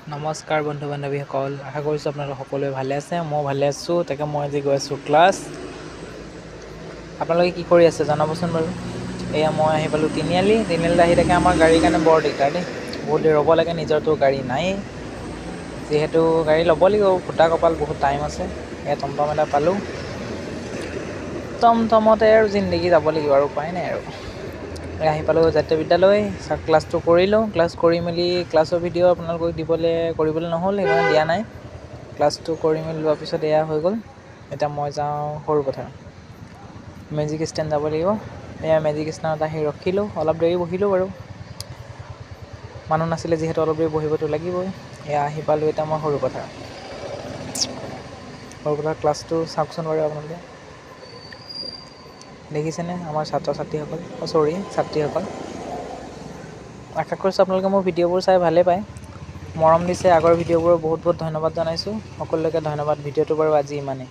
নমস্কাৰ বন্ধু বান্ধৱীসকল, আশা কৰিছোঁ আপোনালোক সকলোৱে ভালে আছে। মই ভালে আছোঁ। তাকে মই আজি গৈ আছোঁ ক্লাছ। আপোনালোকে কি কৰি আছে জনাবচোন বাৰু। এয়া মই আহি পালোঁ তিনিআলিত আহি থাকে আমাৰ গাড়ীৰ কাৰণে বৰ দিগদাৰ দেই। বহুত দেৰি ৰ'ব লাগে, নিজৰতো গাড়ী নায়েই। যিহেতু গাড়ী ল'ব লাগিব, ফুটা কপাল, বহুত টাইম আছে। এয়া টমটম এটা পালোঁ, টমটমতে আৰু জিন্দগী যাব লাগিব আৰু উপায় নাই আৰু। আহি পালোঁ জাতীয় বিদ্যালয়, ক্লাছটো কৰিলোঁ। ক্লাছ কৰি মেলি ক্লাছৰ ভিডিঅ' আপোনালোকক কৰিবলৈ নহ'ল, সেইকাৰণে দিয়া নাই। ক্লাছটো কৰি মেলি লোৱাৰ পিছত এয়া হৈ গ'ল। এতিয়া মই যাওঁ সৰুপথাৰ, মেজিক ষ্টেণ্ড যাব লাগিব। এয়া মেজিক ষ্টেণ্ডত আহি ৰখিলোঁ, অলপ দেৰি বহিলোঁ বাৰু। মানুহ নাছিলে যিহেতু অলপ দেৰি বহিবতো লাগিবই। এয়া আহি পালোঁ এতিয়া মই সৰুপথাৰ ক্লাছটো চাওকচোন বাৰু আপোনালোকে। দেখিছেনে আমাৰ ছাত্ৰীসকল। আশা কৰিছোঁ আপোনালোকে মোৰ ভিডিঅ'বোৰ চাই ভালেই পায়, মৰম দিছে। আগৰ ভিডিঅ'বোৰৰ বহুত বহুত ধন্যবাদ জনাইছোঁ। সকলোকে ধন্যবাদ। ভিডিঅ'টো বাৰু আজি ইমানেই।